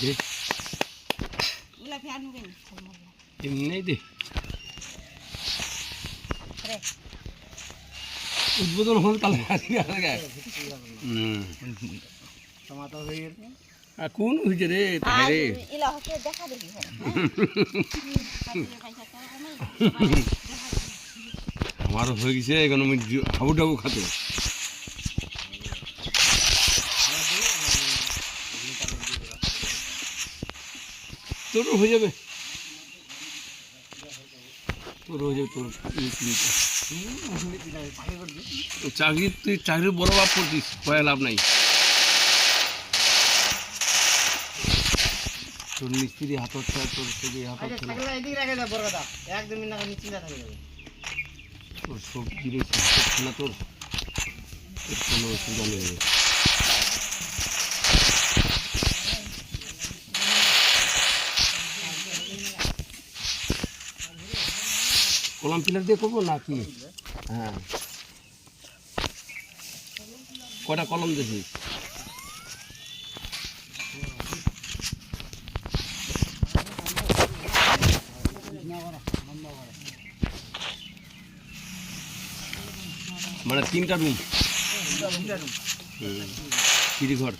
দে এমনি দে উদ্বোধন হল তাহলে কোন হয়েছে রে রে আমারও হয়ে গেছে এখন আমি হাবু টাবু খাতে তোরও হয়ে যাবে তোর হয়ে যাবে তোর চাকরি তুই চাকরির বড় বাপ করছিস কয়া লাভ নাই তোর মিস্ত্রি হাতত তোর ছবি হাতত তোর সব জিনিস না তোর কোনো অসুবিধা নেই কলম পিলার দিয়ে করবো নাকি হ্যাঁ কটা কলম দেখি মানে 3টা রুম সিঁড়ি ঘর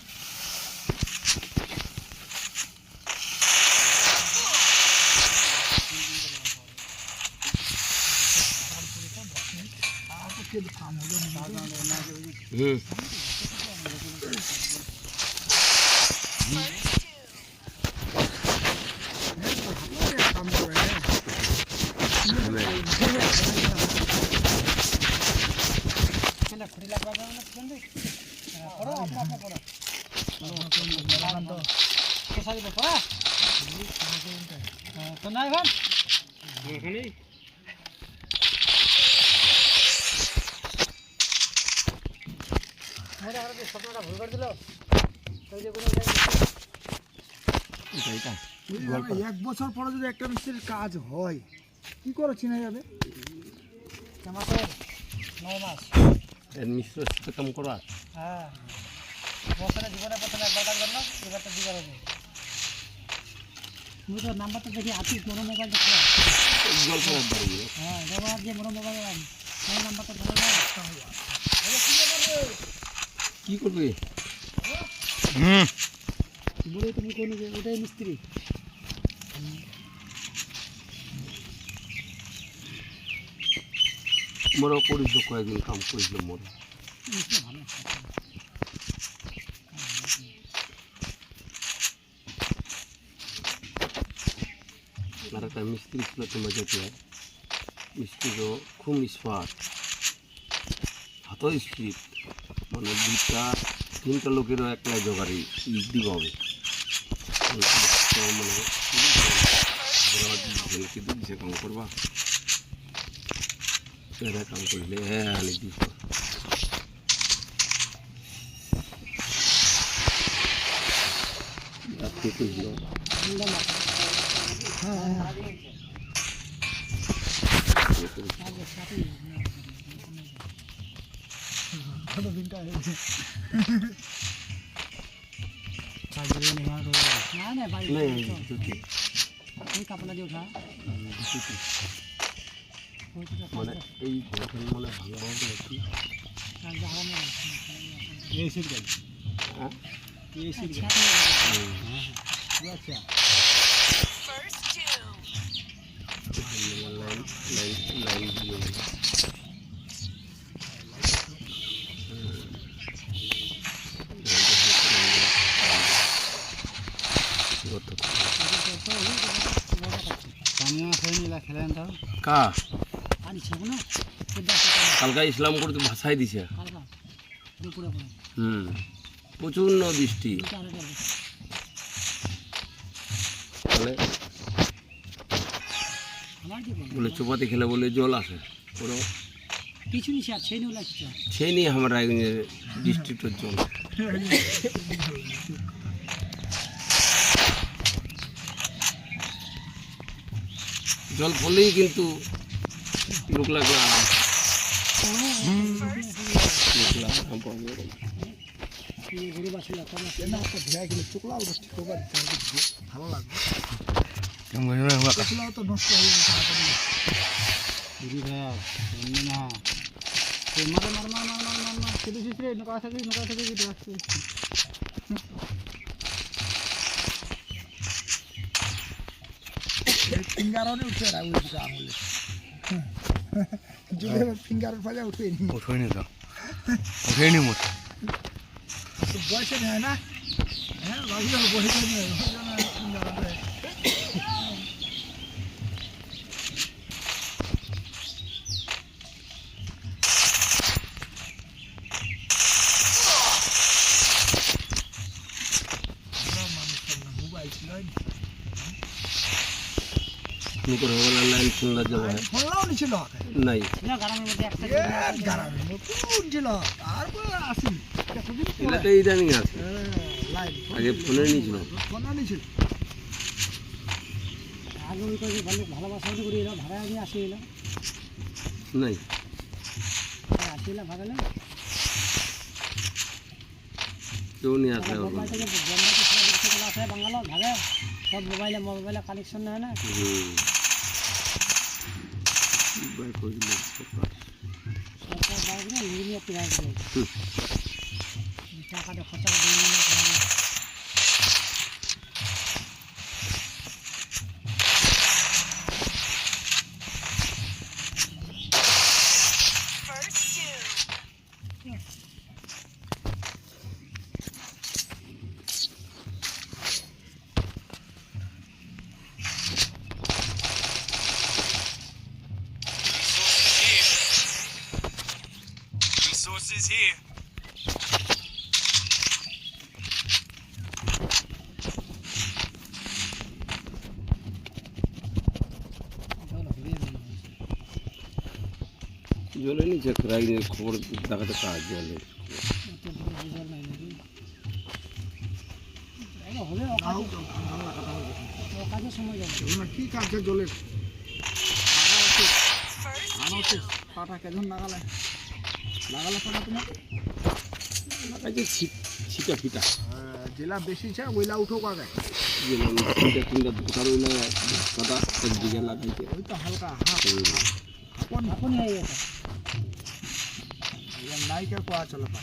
তো নাই ভাই এখানে স্বপ্নটা ভুল করে দিল এক বছর পরে যদি একটা মিস্ত্রির কাজ হয় কি করে চিনা যাবে 9 মাস এর মিস্ত্রির সাথে কাম করা হ্যাঁ বছরে জীবনে প্রথমে একবার কাজ করলাম এবার তো দুবার হবে তুমি তো নাম্বারটা দেখি আছিস মোর মোবাইল দেখো গল্প বাড়ি হ্যাঁ ব্যবহার যে মোর মোবাইল সেই নাম্বারটা ধরে নাও কি করবে বলে তুমি কোন যে ওটাই মিস্ত্রি মোর করিস কয়েকদিন কাম করিস মোর আর একটা মিস্ত্রি ছিল তোমার যেতে মিস্ত্রি তো খুব স্মার্ট হাত স্পিড মানে 2-3টা লোকেরও একলাই জোগাড়ি দিব হবে মানে দিছে কাম করবা এরা কাম করলে হ্যাঁ আনি দিব আপনি কইল মানে এই ঘরখান মানে ভাঙা হবে আচ্ছা কালকা ইসলাম করতে ভাষায় দিছে প্রচন্ড বৃষ্টি বলে চোপাতে খেলে বলে জল আসে পুরো সেই নিয়ে আমার রায়গঞ্জের ডিস্ট্রিক্টের জল জল পড়লেই কিন্তু লোক লাগলো আরাম গরু বাসিল না একটা ভেয়া গেলে চোখলাও ঠিক হবে ভালো লাগবে চোখলাও তো নষ্ট হয়ে গেছে গরু ভাইয়া এমনি না মার মার মার মার মার মার মার শুধু শুধু নৌকা থেকে যেতে আসছে ফিঙ্গারও উঠে আর উঠে আঙুলে জুলে ফিঙ্গার ফাজা উঠেনি তো উঠেনি মোট বয়সে নেয় না হ্যাঁ ভাবি বয়সে নেয় ফিঙ্গার মোবাইল ছিল করে লাইন শুনলা যাবো ফোনলাও নিছিল নাই গ্রামের মধ্যে একটা গ্রামের নতুন ছিল তারপরে আসি এলাকাতে ইদানিং আছে আগে ফোনে নিয়েছিল ফোন নিছিল আগে ওই করে ভালোবাসা করে এরা ভাড়া নিয়ে আসে এলাম নাই আসিলাম ভাড়া না কেউ নিয়ে আসলে মোবাইল থেকে আসে বাংলা ভাড়া সব মোবাইলে কানেকশন নেয় না সরকার বাইরে না নিয়ে প্রাইস দেয় টাকাটা খরচা করে Resources here. জলে নিচে রাইনে খবর দেখাতে কাজ জলে কাজের সময় যাবে কি কাজে জলে পাটা কেজন লাগালে পাটা তোমার কাজে ছিটা ফিটা জেলা বেশি ছে ওইলা উঠো কাগে তিনটা দোকান ওইলা কাদা একদিকে লাগাইতে ওই তো হালকা আপনি হয়ে গেছে নাইকে কোয়া চলো পা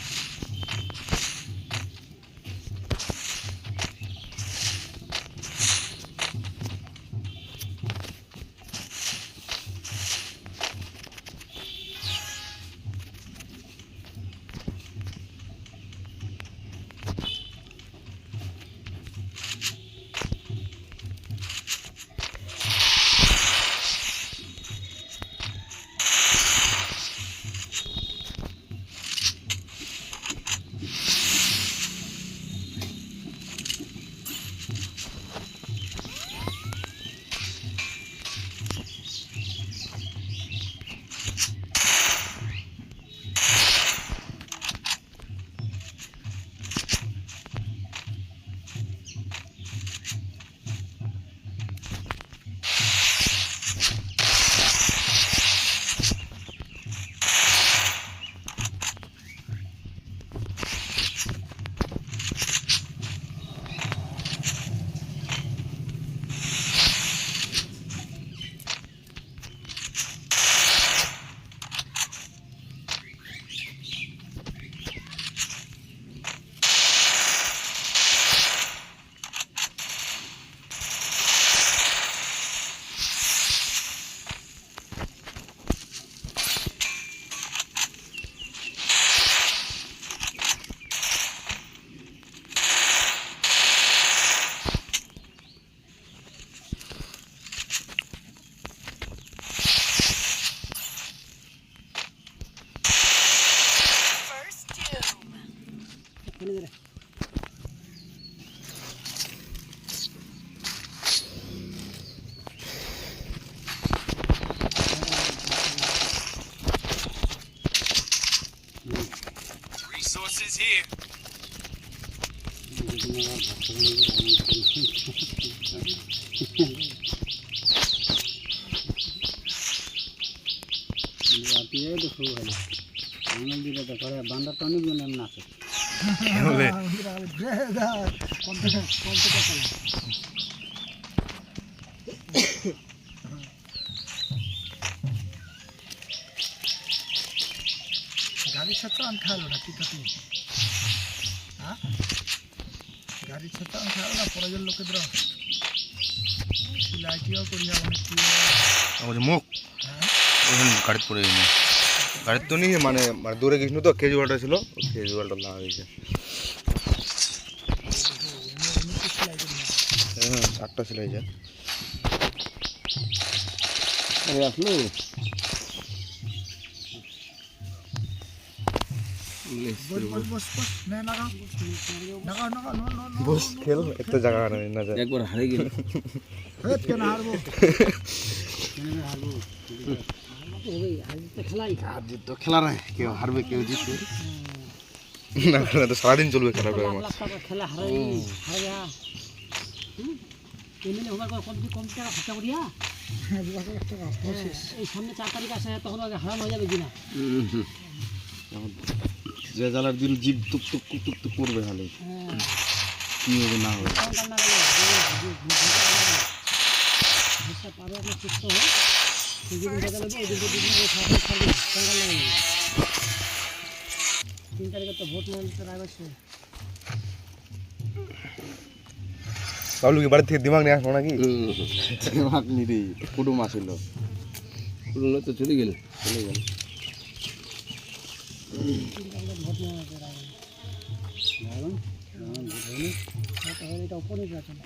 Resources here. বান্দার টনিক জন্য আছে গাড়ির সাথে আমি খাইলো না কি তুই হ্যাঁ গাড়ির সাথে আমি খাইলো না পরের লোকেদের লাইটিও করিয়া অনেক কি আমাদের মুখ হ্যাঁ ওখানে গাড়ি পড়ে গেছে গাড়ির তো নিয়ে মানে দূরে গেছিল তো কেজুয়ালটা ছিল কেজুয়ালটা লাগা গেছে হ্যাঁ 8টা ছিল এই যে আরে আসলো বস বস বস না লাগাও লাগাও লাগাও নো নো নো বস খেল একটা জায়গা না যায় একবার হারে গেল হেট কেন হারবো তো খেলা নাই কেউ হারবে কেউ জিতবে না খেলা তো সারাদিন চলবে খেলাটা আমার খেলা হারাই হারা এমনি হবার পর কম টাকা খরচা করিয়া এই সামনে 4 তারিখ আসে তখন আগে হারাম হয়ে যাবে কিনা যে জ্বালার দিন জিভ টুক টুক টুক টুক টুক করবে খালি কি হবে না হবে পারো আপনার সুস্থ হয় সেদিন দেখা যাবে ওই দিন 3 তারিখে তো ভোট মন্ত্রের আগে বাবলু কি বাড়ি থেকে দিমাগ নিয়ে আসবো নাকি দিমাগ নিরি কুটুম আসিল কুটুম তো চলে গেল ভোট মন্ত্রের আগে এটা উপনির্বাচন